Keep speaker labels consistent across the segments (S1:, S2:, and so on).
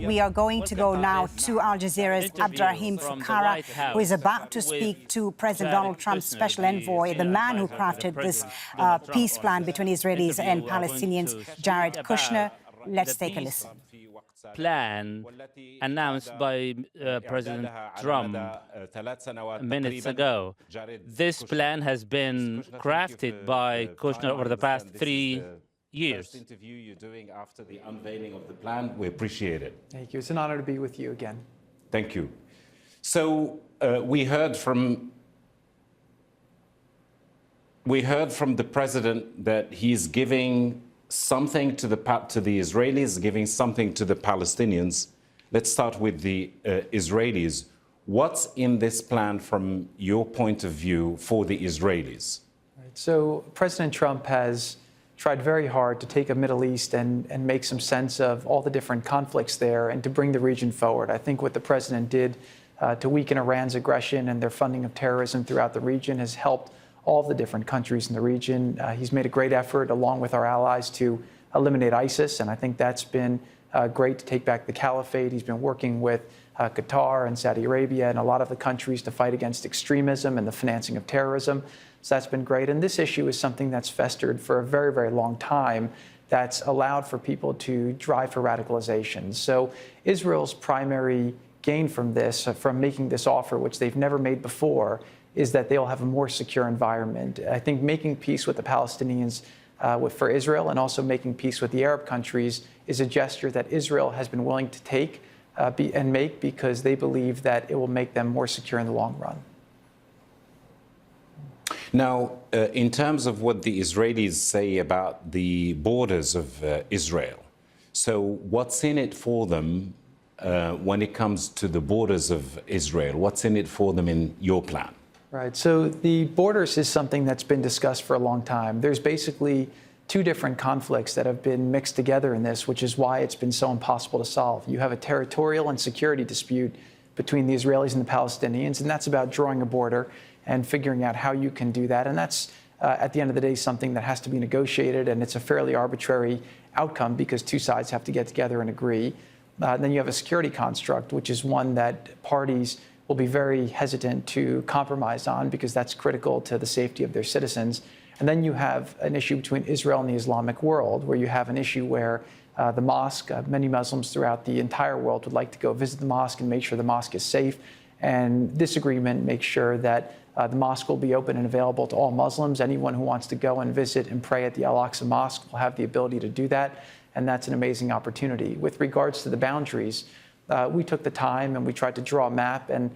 S1: We are going to go now to Al Jazeera's Abdurrahim Fukara, who is about to speak to President Donald Trump's special envoy, the man who crafted this peace plan between Israelis and Palestinians, Jared Kushner. Let's take a listen.
S2: Plan announced by President Trump minutes ago. This plan has been crafted by Kushner over the past 3 years.
S3: Interview you're doing after the unveiling of the plan. We appreciate it.
S4: Thank you. It's an honor to be with you again.
S3: Thank you. So we heard from the president that he's giving something to the Israelis, giving something to the Palestinians. Let's start with the Israelis. What's in this plan from your point of view for the Israelis?
S4: Right. So President Trump has tried very hard to take a Middle East and make some sense of all the different conflicts there and to bring the region forward. I think what the president did to weaken Iran's aggression and their funding of terrorism throughout the region has helped all of the different countries in the region. He's made a great effort, along with our allies, to eliminate ISIS, and I think that's been great to take back the caliphate. He's been working with Qatar and Saudi Arabia and a lot of the countries to fight against extremism and the financing of terrorism. So that's been great. And this issue is something that's festered for a very, very long time that's allowed for people to drive for radicalization. So Israel's primary gain from this, from making this offer, which they've never made before, is that they'll have a more secure environment. I think making peace with the Palestinians for Israel and also making peace with the Arab countries is a gesture that Israel has been willing to take and make because they believe that it will make them more secure in the long run.
S3: Now, in terms of what the Israelis say about the borders of Israel, so what's in it for them when it comes to the borders of Israel? What's in it for them in your plan?
S4: Right. So the borders is something that's been discussed for a long time. There's basically two different conflicts that have been mixed together in this, which is why it's been so impossible to solve. You have a territorial and security dispute between the Israelis and the Palestinians, and that's about drawing a border and figuring out how you can do that. And that's, at the end of the day, something that has to be negotiated, and it's a fairly arbitrary outcome because two sides have to get together and agree. Then you have a security construct, which is one that parties will be very hesitant to compromise on because that's critical to the safety of their citizens. And then you have an issue between Israel and the Islamic world, where you have an issue where the mosque, many Muslims throughout the entire world would like to go visit the mosque and make sure the mosque is safe. And this agreement makes sure that the mosque will be open and available to all Muslims. Anyone who wants to go and visit and pray at the Al-Aqsa Mosque will have the ability to do that. And that's an amazing opportunity. With regards to the boundaries, we took the time and we tried to draw a map, and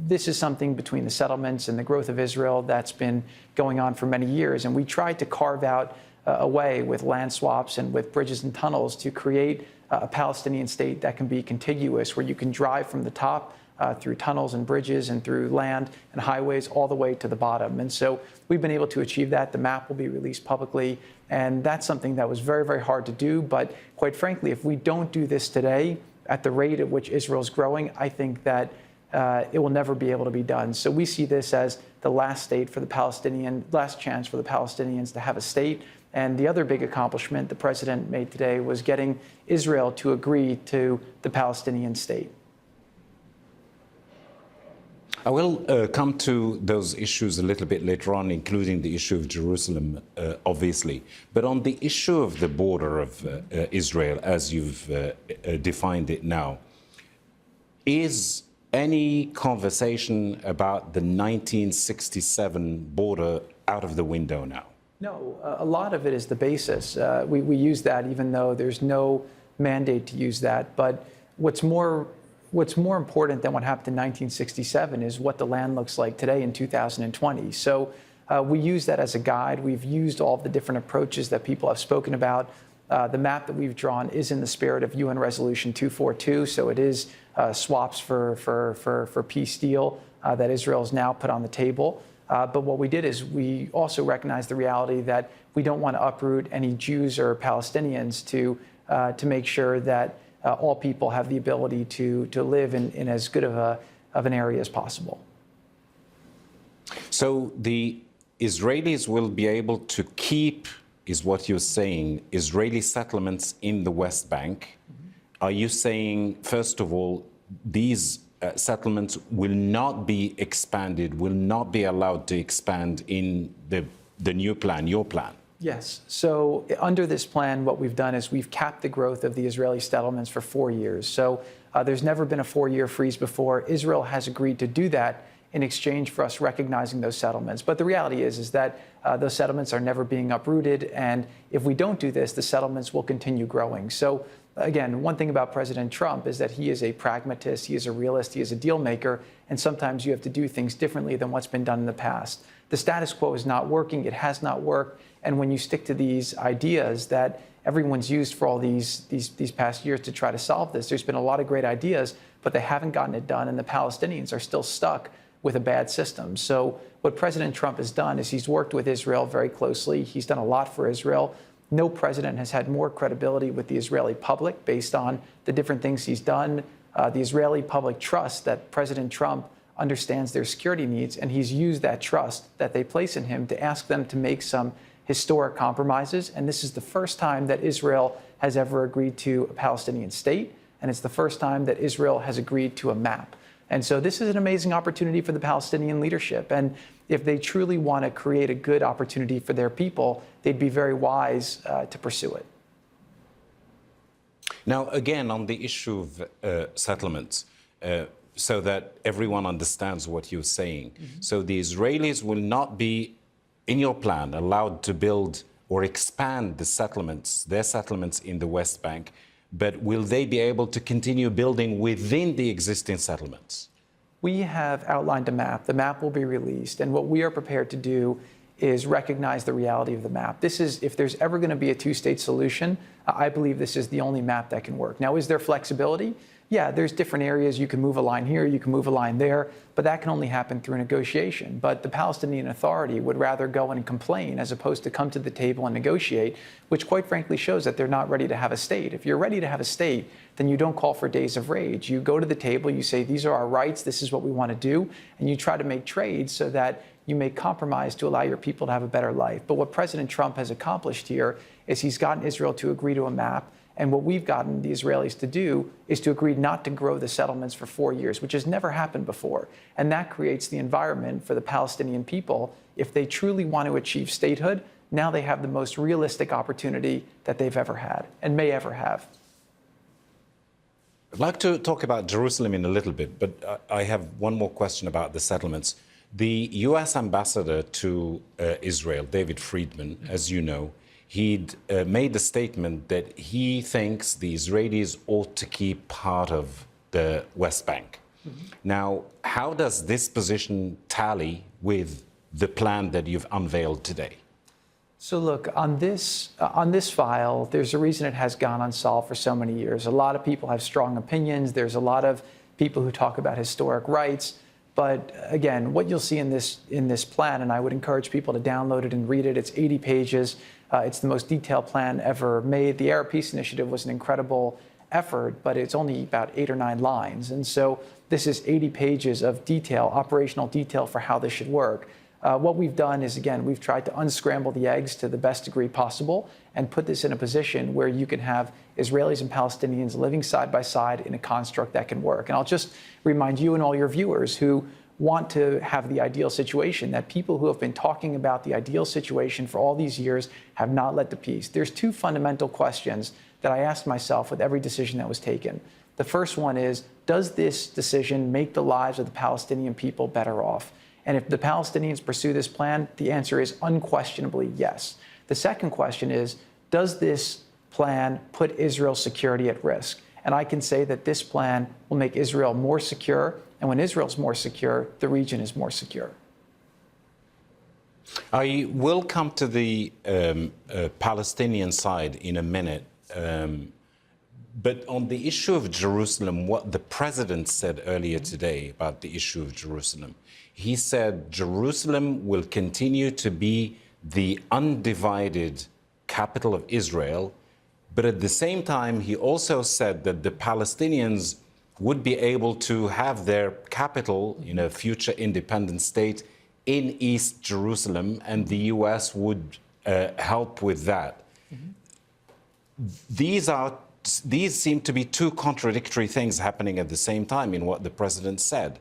S4: this is something between the settlements and the growth of Israel that's been going on for many years. And we tried to carve out a way with land swaps and with bridges and tunnels to create a Palestinian state that can be contiguous, where you can drive from the top through tunnels and bridges and through land and highways all the way to the bottom. And so we've been able to achieve that. The map will be released publicly. And that's something that was very, very hard to do. But quite frankly, if we don't do this today, at the rate at which Israel's growing, I think that it will never be able to be done. So we see this as the last chance for the Palestinians to have a state. And the other big accomplishment the president made today was getting Israel to agree to the Palestinian state.
S3: I will come to those issues a little bit later on, including the issue of Jerusalem, obviously. But on the issue of the border of Israel, as you've defined it now, is any conversation about the 1967 border out of the window now?
S4: No, a lot of it is the basis. We use that even though there's no mandate to use that. But what's more important than what happened in 1967 is what the land looks like today in 2020. So we use that as a guide. We've used all of the different approaches that people have spoken about. The map that we've drawn is in the spirit of UN Resolution 242, so it is swaps for peace deal that Israel has now put on the table. But what we did is we also recognized the reality that we don't want to uproot any Jews or Palestinians to make sure that all people have the ability to live in as good of an area as possible.
S3: So the Israelis will be able to keep, is what you're saying, Israeli settlements in the West Bank, are you saying, first of all, these settlements will not be expanded, will not be allowed to expand in the new plan, your plan?
S4: Yes. So under this plan, what we've done is we've capped the growth of the Israeli settlements for 4 years. So there's never been a 4-year freeze before. Israel has agreed to do that in exchange for us recognizing those settlements. But the reality is that those settlements are never being uprooted. And if we don't do this, the settlements will continue growing. So again, one thing about President Trump is that he is a pragmatist, he is a realist, he is a deal maker, and sometimes you have to do things differently than what's been done in the past. The status quo is not working, it has not worked, and when you stick to these ideas that everyone's used for all these past years to try to solve this, there's been a lot of great ideas, but they haven't gotten it done, and the Palestinians are still stuck with a bad system. So what President Trump has done is he's worked with Israel very closely, he's done a lot for Israel. No president has had more credibility with the Israeli public based on the different things he's done. The Israeli public trusts that President Trump understands their security needs, and he's used that trust that they place in him to ask them to make some historic compromises. And this is the first time that Israel has ever agreed to a Palestinian state, and it's the first time that Israel has agreed to a map. And so this is an amazing opportunity for the Palestinian leadership. And if they truly want to create a good opportunity for their people, they'd be very wise to pursue it.
S3: Now, again, on the issue of settlements, so that everyone understands what you're saying. So the Israelis will not be, in your plan, allowed to build or expand the settlements, their settlements in the West Bank, but will they be able to continue building within the existing settlements?
S4: We have outlined a map. The map will be released, and what we are prepared to do is recognize the reality of the map. This is, if there's ever going to be a two-state solution, I believe this is the only map that can work. Now, is there flexibility? Yeah, there's different areas. You can move a line here, you can move a line there, but that can only happen through negotiation. But the Palestinian Authority would rather go and complain as opposed to come to the table and negotiate, which quite frankly shows that they're not ready to have a state. If you're ready to have a state, then you don't call for days of rage. You go to the table, you say, these are our rights, this is what we want to do, and you try to make trades so that you make compromise to allow your people to have a better life. But what President Trump has accomplished here is he's gotten Israel to agree to a map. And what we've gotten the Israelis to do is to agree not to grow the settlements for 4 years, which has never happened before. And that creates the environment for the Palestinian people. If they truly want to achieve statehood, now they have the most realistic opportunity that they've ever had and may ever have.
S3: I'd like to talk about Jerusalem in a little bit, but I have one more question about the settlements. The U.S. ambassador to Israel, David Friedman, as you know, he'd made the statement that he thinks the Israelis ought to keep part of the West Bank. Now, how does this position tally with the plan that you've unveiled today?
S4: So look, on this file, there's a reason it has gone unsolved for so many years. A lot of people have strong opinions. There's a lot of people who talk about historic rights. But again, what you'll see in this plan, and I would encourage people to download it and read it, it's 80 pages. It's the most detailed plan ever made. The Arab Peace Initiative was an incredible effort, but it's only about 8 or 9 lines. And so this is 80 pages of detail, operational detail for how this should work. What we've done is, again, we've tried to unscramble the eggs to the best degree possible and put this in a position where you can have Israelis and Palestinians living side by side in a construct that can work. And I'll just remind you and all your viewers who want to have the ideal situation that people who have been talking about the ideal situation for all these years have not led to peace. There's 2 fundamental questions that I asked myself with every decision that was taken. The first one is, does this decision make the lives of the Palestinian people better off? And if the Palestinians pursue this plan, the answer is unquestionably yes. The second question is, does this plan put Israel's security at risk? And I can say that this plan will make Israel more secure. And when Israel's more secure, the region is more secure.
S3: I will come to the Palestinian side in a minute. But on the issue of Jerusalem, what the president said earlier today about the issue of Jerusalem, he said Jerusalem will continue to be the undivided capital of Israel. But at the same time, he also said that the Palestinians would be able to have their capital in a future independent state in East Jerusalem, and the U.S. would help with that. These are these seem to be two contradictory things happening at the same time in what the president said.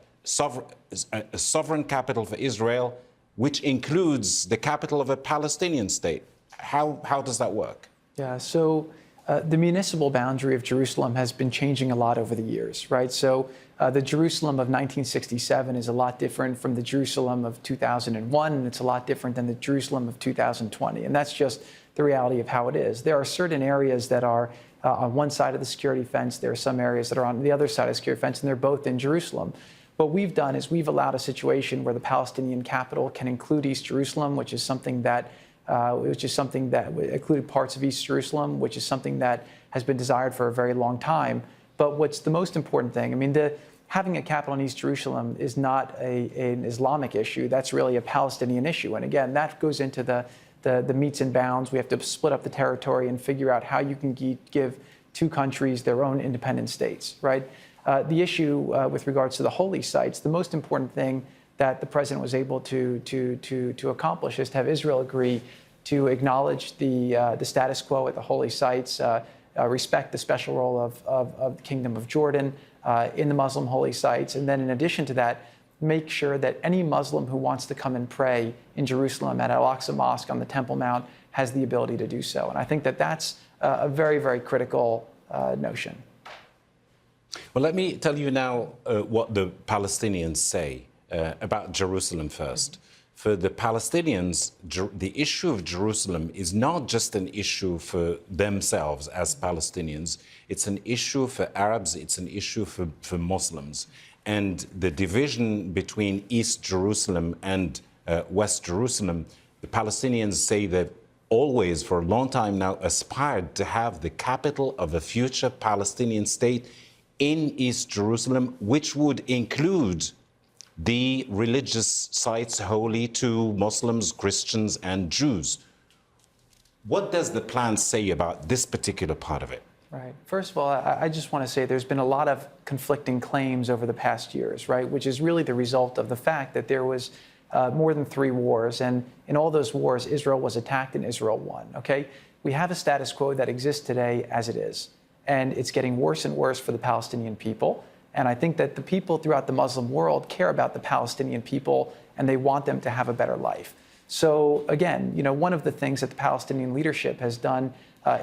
S3: A sovereign capital for Israel, which includes the capital of a Palestinian state. How does that work?
S4: Yeah, so the municipal boundary of Jerusalem has been changing a lot over the years, right? So the Jerusalem of 1967 is a lot different from the Jerusalem of 2001, and it's a lot different than the Jerusalem of 2020. And that's just the reality of how it is. There are certain areas that are on one side of the security fence. There are some areas that are on the other side of the security fence, and they're both in Jerusalem. What we've done is we've allowed a situation where the Palestinian capital can include East Jerusalem, which is something that included parts of East Jerusalem, which is something that has been desired for a very long time. But what's the most important thing? I mean, having a capital in East Jerusalem is not an Islamic issue. That's really a Palestinian issue. And again, that goes into the metes and bounds. We have to split up the territory and figure out how you can give two countries their own independent states, right? The issue with regards to the holy sites, the most important thing that the president was able to accomplish is to have Israel agree to acknowledge the status quo at the holy sites, respect the special role of the Kingdom of Jordan in the Muslim holy sites, and then in addition to that, make sure that any Muslim who wants to come and pray in Jerusalem at Al-Aqsa Mosque on the Temple Mount has the ability to do so. And I think that that's a very, very critical notion.
S3: Well, let me tell you now what the Palestinians say about Jerusalem first. For the Palestinians, the issue of Jerusalem is not just an issue for themselves as Palestinians. It's an issue for Arabs. It's an issue for Muslims. And the division between East Jerusalem and West Jerusalem, the Palestinians say they've always, for a long time now, aspired to have the capital of a future Palestinian state in East Jerusalem, which would include the religious sites holy to Muslims, Christians, and Jews. What does the plan say about this particular part of it?
S4: Right. First of all, I just want to say there's been a lot of conflicting claims over the past years, right, which is really the result of the fact that there was more than 3 wars, and in all those wars, Israel was attacked and Israel won, okay? We have a status quo that exists today as it is, and it's getting worse and worse for the Palestinian people. And I think that the people throughout the Muslim world care about the Palestinian people, and they want them to have a better life. So again, you know, one of the things that the Palestinian leadership has done,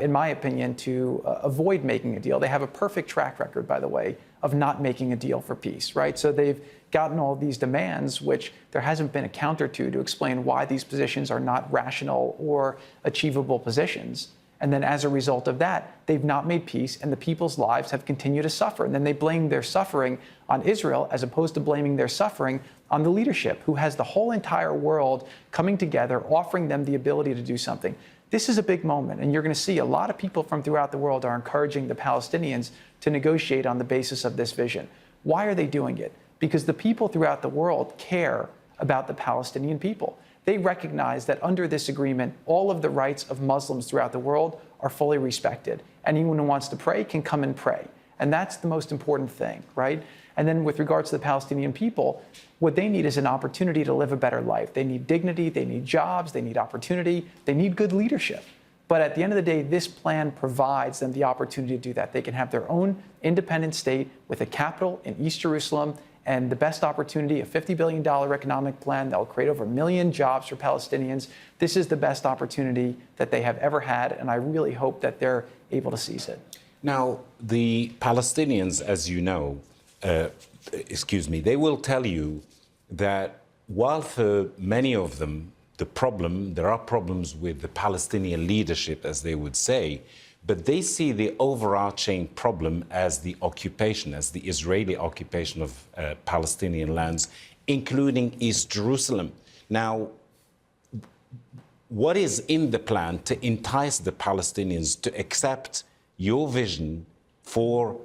S4: in my opinion, to avoid making a deal, they have a perfect track record, by the way, of not making a deal for peace, right? So they've gotten all these demands, which there hasn't been a counter to explain why these positions are not rational or achievable positions. And then as a result of that, they've not made peace, and the people's lives have continued to suffer. And then they blame their suffering on Israel as opposed to blaming their suffering on the leadership, who has the whole entire world coming together, offering them the ability to do something. This is a big moment, and you're going to see a lot of people from throughout the world are encouraging the Palestinians to negotiate on the basis of this vision. Why are they doing it? Because the people throughout the world care about the Palestinian people. They recognize that under this agreement, all of the rights of Muslims throughout the world are fully respected. Anyone who wants to pray can come and pray. And that's the most important thing, right? And then with regards to the Palestinian people, what they need is an opportunity to live a better life. They need dignity, they need jobs, they need opportunity, they need good leadership. But at the end of the day, this plan provides them the opportunity to do that. They can have their own independent state with a capital in East Jerusalem, and the best opportunity, a $50 billion economic plan that will create over 1 million jobs for Palestinians. This is the best opportunity that they have ever had, and I really hope that they're able to seize it. Now,
S3: the Palestinians, as you know, they will tell you that while for many of them, there are problems with the Palestinian leadership, as they would say, but they see the overarching problem as the occupation, as the Israeli occupation of Palestinian lands, including East Jerusalem. Now, what is in the plan to entice the Palestinians to accept your vision for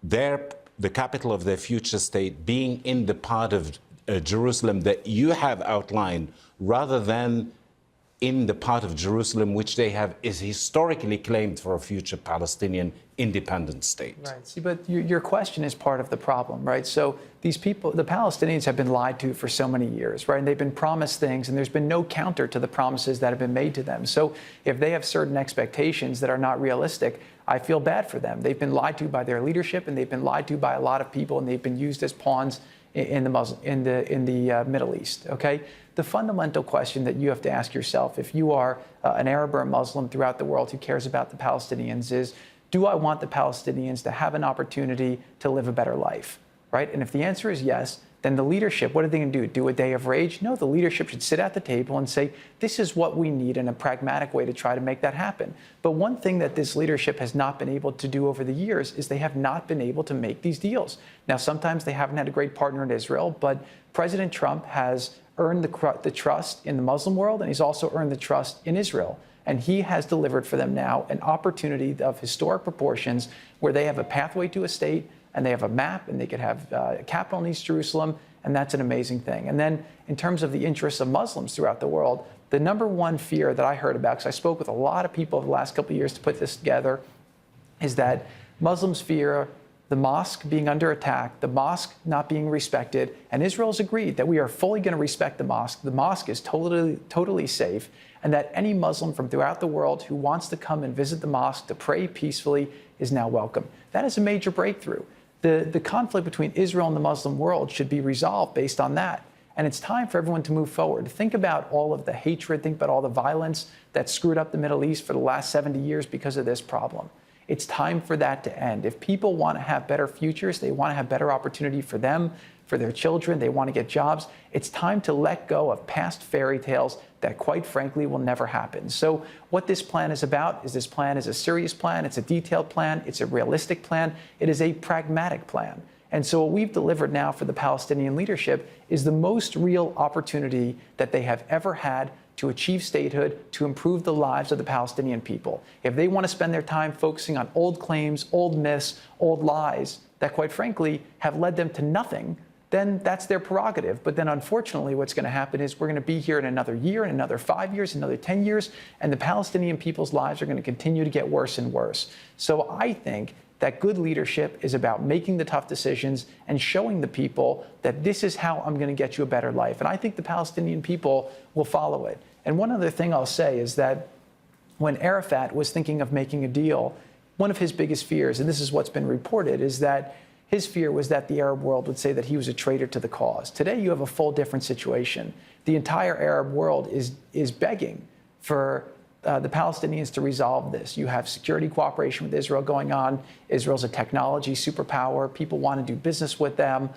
S3: the capital of their future state being in the part of Jerusalem that you have outlined, rather than in the part of Jerusalem which they have is historically claimed for a future Palestinian independent state?
S4: Right. See, but your question is part of the problem, right? So these people, the Palestinians, have been lied to for so many years, right? And they've been promised things, and there's been no counter to the promises that have been made to them. So if they have certain expectations that are not realistic, I feel bad for them. They've been lied to by their leadership, and they've been lied to by a lot of people, and they've been used as pawns in the Middle East. Okay, the fundamental question that you have to ask yourself, if you are an Arab or a Muslim throughout the world who cares about the Palestinians, is, do I want the Palestinians to have an opportunity to live a better life? Right? And if the answer is yes, then the leadership, what are they going to do? Do a day of rage? No, the leadership should sit at the table and say, this is what we need in a pragmatic way to try to make that happen. But one thing that this leadership has not been able to do over the years is they have not been able to make these deals. Now, sometimes they haven't had a great partner in Israel, but President Trump has earned the trust in the Muslim world, and he's also earned the trust in Israel. And he has delivered for them now an opportunity of historic proportions where they have a pathway to a state, and they have a map, and they could have a capital in East Jerusalem, and that's an amazing thing. And then in terms of the interests of Muslims throughout the world, the number one fear that I heard about, because I spoke with a lot of people over the last couple of years to put this together, is that Muslims fear the mosque being under attack, the mosque not being respected, and Israel's agreed that we are fully going to respect the mosque. The mosque is totally safe, and that any Muslim from throughout the world who wants to come and visit the mosque to pray peacefully is now welcome. That is a major breakthrough. The conflict between Israel and the Muslim world should be resolved based on that. And it's time for everyone to move forward. Think about all of the hatred, think about all the violence that screwed up the Middle East for the last 70 years because of this problem. It's time for that to end. If people want to have better futures, they want to have better opportunity for them, for their children, they want to get jobs, it's time to let go of past fairy tales that, quite frankly, will never happen. So what this plan is about is, this plan is a serious plan, it's a detailed plan, it's a realistic plan, it is a pragmatic plan. And so what we've delivered now for the Palestinian leadership is the most real opportunity that they have ever had to achieve statehood, to improve the lives of the Palestinian people. If they want to spend their time focusing on old claims, old myths, old lies that, quite frankly, have led them to nothing, then that's their prerogative. But then, unfortunately, what's going to happen is we're going to be here in another year, in another 5 years, another 10 years, and the Palestinian people's lives are going to continue to get worse and worse. So I think that good leadership is about making the tough decisions and showing the people that this is how I'm going to get you a better life. And I think the Palestinian people will follow it. And one other thing I'll say is that when Arafat was thinking of making a deal, one of his biggest fears, and this is what's been reported, is that his fear was that the Arab world would say that he was a traitor to the cause. Today, you have a full different situation. The entire Arab world is begging for the Palestinians to resolve this. You have security cooperation with Israel going on. Israel's a technology superpower. People want to do business with them.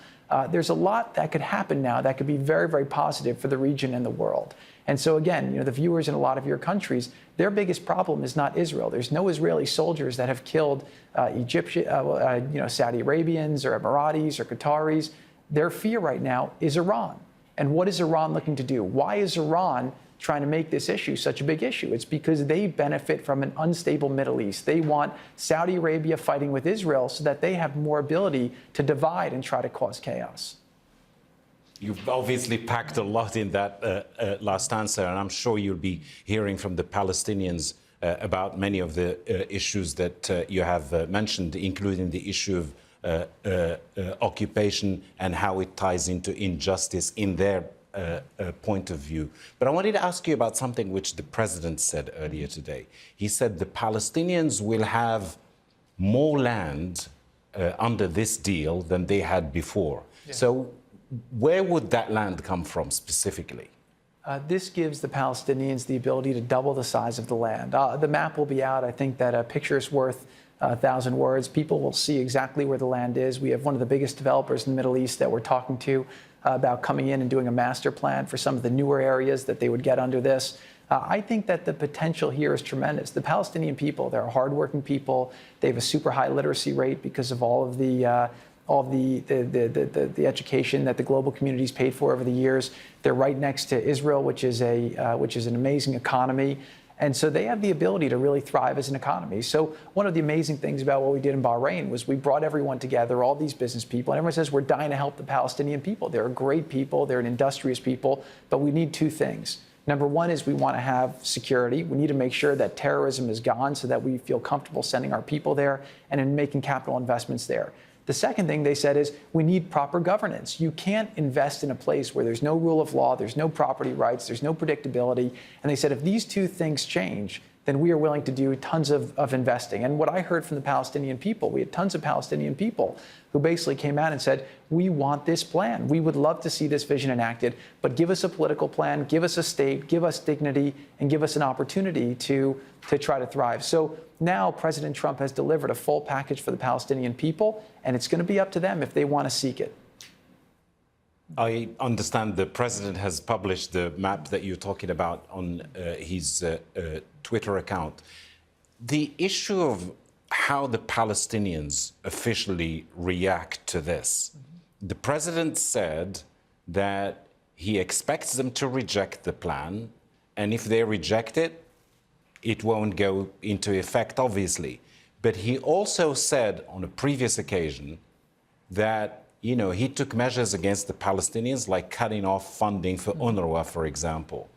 S4: There's a lot that could happen now that could be very, very positive for the region and the world. And so again, the viewers in a lot of your countries, their biggest problem is not Israel. There's no Israeli soldiers that have killed Saudi Arabians or Emiratis or Qataris. Their fear right now is Iran. And what is Iran looking to do? Why is Iran trying to make this issue such a big issue? It's because they benefit from an unstable Middle East. They want Saudi Arabia fighting with Israel so that they have more ability to divide and try to cause chaos.
S3: You've obviously packed a lot in that last answer, and I'm sure you'll be hearing from the Palestinians about many of the issues that you have mentioned, including the issue of occupation and how it ties into injustice in their point of view. But I wanted to ask you about something which the president said earlier today. He said the Palestinians will have more land under this deal than they had before. Yeah. So where would that land come from specifically?
S4: This gives the Palestinians the ability to double the size of the land. The map will be out. I think that a picture is worth 1,000 words. People will see exactly where the land is. We have one of the biggest developers in the Middle East that we're talking to about coming in and doing a master plan for some of the newer areas that they would get under this. I think that the potential here is tremendous. The Palestinian people, they're hardworking people. They have a super high literacy rate because of all of the education that the global community's paid for over the years. They're right next to Israel, which is an amazing economy. And so they have the ability to really thrive as an economy. So one of the amazing things about what we did in Bahrain was we brought everyone together, all these business people, and everyone says we're dying to help the Palestinian people. They're great people, they're an industrious people, but we need two things. Number one is we want to have security. We need to make sure that terrorism is gone so that we feel comfortable sending our people there and in making capital investments there. The second thing they said is we need proper governance. You can't invest in a place where there's no rule of law, there's no property rights, there's no predictability. And they said if these two things change, then we are willing to do tons of investing. And what I heard from the Palestinian people, we had tons of Palestinian people who basically came out and said, we want this plan. We would love to see this vision enacted, but give us a political plan, give us a state, give us dignity, and give us an opportunity to try to thrive. So now President Trump has delivered a full package for the Palestinian people, and it's going to be up to them if they want to seek it.
S3: I understand the president has published the map that you're talking about on his Twitter account. The issue of how the Palestinians officially react to this. The president said that he expects them to reject the plan, and if they reject it, it won't go into effect, obviously. But he also said on a previous occasion that he took measures against the Palestinians, like cutting off funding for UNRWA, for example.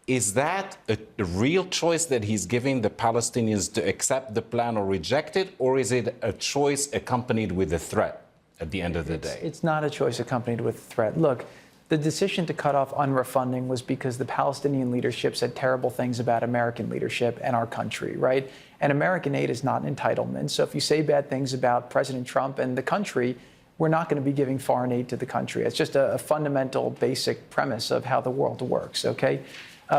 S3: Is that a real choice that he's giving the Palestinians to accept the plan or reject it, or is it a choice accompanied with a threat at the end of the day?
S4: It's not a choice accompanied with a threat. Look, the decision to cut off UNRWA funding was because the Palestinian leadership said terrible things about American leadership and our country, right? And American aid is not an entitlement. So if you say bad things about President Trump and the country, we're not going to be giving foreign aid to the country. It's just a fundamental, basic premise of how the world works, okay?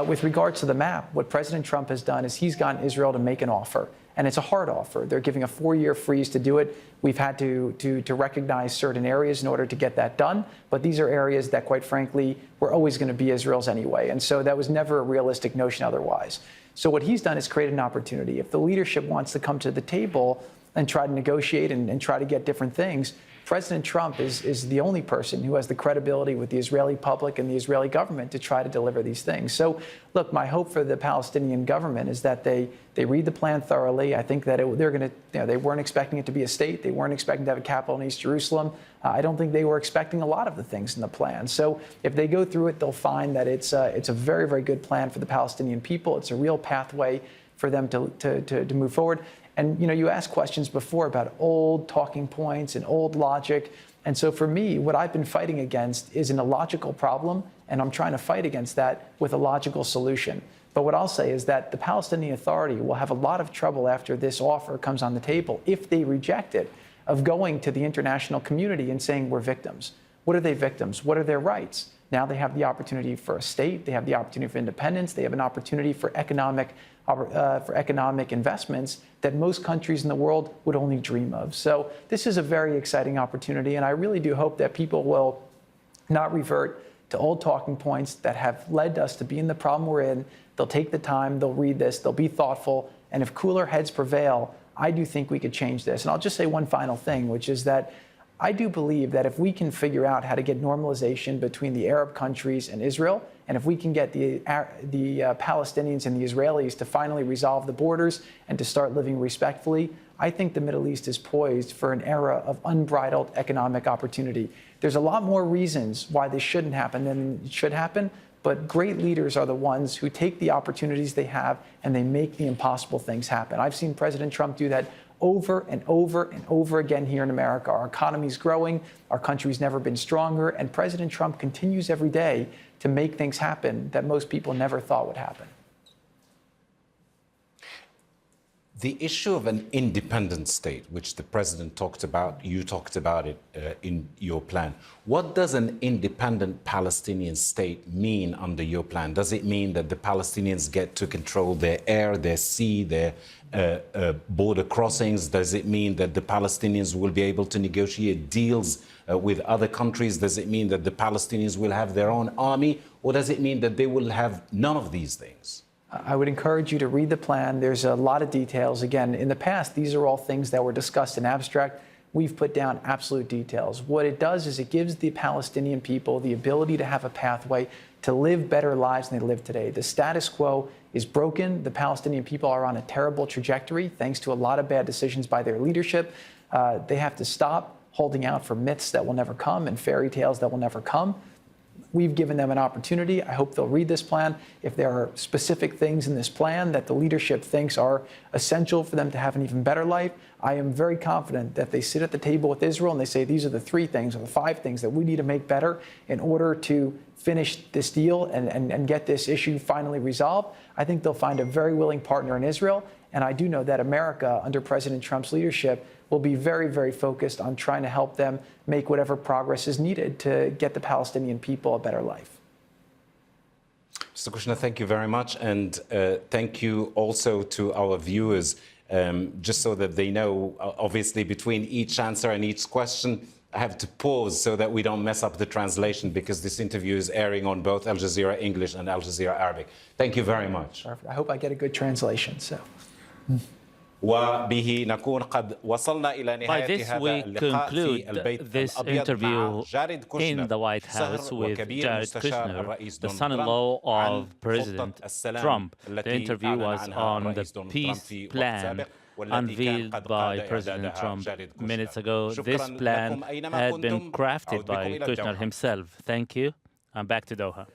S4: With regards to the map, what President Trump has done is he's gotten Israel to make an offer, and it's a hard offer. They're giving a 4-year freeze to do it. We've had to recognize certain areas in order to get that done, but these are areas that, quite frankly, were always going to be Israel's anyway, and so that was never a realistic notion otherwise. So what he's done is create an opportunity. If the leadership wants to come to the table and try to negotiate and try to get different things, President Trump is the only person who has the credibility with the Israeli public and the Israeli government to try to deliver these things. So, look, my hope for the Palestinian government is that they read the plan thoroughly. I think that they're going to, they weren't expecting it to be a state. They weren't expecting to have a capital in East Jerusalem. I don't think they were expecting a lot of the things in the plan. So if they go through it, they'll find that it's a very, very good plan for the Palestinian people. It's a real pathway for them to move forward. And, you asked questions before about old talking points and old logic. And so for me, what I've been fighting against is an illogical problem, and I'm trying to fight against that with a logical solution. But what I'll say is that the Palestinian Authority will have a lot of trouble after this offer comes on the table, if they reject it, of going to the international community and saying we're victims. What are they victims? What are their rights? Now they have the opportunity for a state. They have the opportunity for independence. They have an opportunity for economic investments that most countries in the world would only dream of. So this is a very exciting opportunity, and I really do hope that people will not revert to old talking points that have led us to be in the problem we're in. They'll take the time, they'll read this, they'll be thoughtful, and if cooler heads prevail, I do think we could change this. And I'll just say one final thing, which is that I do believe that if we can figure out how to get normalization between the Arab countries and Israel, and if we can get the Palestinians and the Israelis to finally resolve the borders and to start living respectfully, I think the Middle East is poised for an era of unbridled economic opportunity. There's a lot more reasons why this shouldn't happen than it should happen, but great leaders are the ones who take the opportunities they have and they make the impossible things happen. I've seen President Trump do that over and over and over again here in America. Our economy's growing, our country's never been stronger, and President Trump continues every day to make things happen that most people never thought would happen.
S3: The issue of an independent state, which the president talked about, you talked about it in your plan. What does an independent Palestinian state mean under your plan? Does it mean that the Palestinians get to control their air, their sea, their border crossings? Does it mean that the Palestinians will be able to negotiate deals with other countries? Does it mean that the Palestinians will have their own army? Or does it mean that they will have none of these things?
S4: I would encourage you to read the plan. There's a lot of details. Again, in the past, these are all things that were discussed in abstract. We've put down absolute details. What it does is it gives the Palestinian people the ability to have a pathway to live better lives than they live today. The status quo is broken. The Palestinian people are on a terrible trajectory thanks to a lot of bad decisions by their leadership. They have to stop holding out for myths that will never come and fairy tales that will never come. We've given them an opportunity. I hope they'll read this plan. If there are specific things in this plan that the leadership thinks are essential for them to have an even better life, I am very confident that they sit at the table with Israel and they say, these are the 3 things or the 5 things that we need to make better in order to finish this deal and get this issue finally resolved. I think they'll find a very willing partner in Israel. And I do know that America, under President Trump's leadership, will be very, very focused on trying to help them make whatever progress is needed to get the Palestinian people a better life.
S3: Mr. Kushner, thank you very much. And thank you also to our viewers, just so that they know, obviously, between each answer and each question, I have to pause so that we don't mess up the translation, because this interview is airing on both Al Jazeera English and Al Jazeera Arabic. Thank you very much.
S4: Perfect. I hope I get a good translation. So.
S3: وبه نكون قد وصلنا إلى
S2: By
S3: نهاية
S2: this,
S3: هذا
S2: we
S3: اللقاء في
S2: conclude
S3: البيت
S2: this
S3: الأبيض
S2: interview
S3: مع جاريد كوشنر
S2: in the White House with
S3: وكبير
S2: Jared
S3: مستشار
S2: Kushner,
S3: الرئيس
S2: the
S3: دونالد
S2: son-in-law
S3: عن
S2: of President
S3: خطة السلام
S2: Trump. The
S3: التي
S2: interview
S3: أعلن
S2: was
S3: عنها
S2: on
S3: الرئيس
S2: the
S3: دونالد ترامب
S2: peace
S3: في وقت
S2: plan
S3: سابق والتي كان
S2: unveiled
S3: قد
S2: by
S3: قاد
S2: President
S3: إعدادها
S2: Trump
S3: جاريد
S2: minutes
S3: كوشنر.
S2: ago. This
S3: شكراً
S2: plan
S3: لكم أينما
S2: had been
S3: كنتم.
S2: crafted
S3: أعود بكم
S2: by
S3: إلى
S2: Kushner
S3: الدوحة.
S2: himself. Thank you. I'm back to Doha.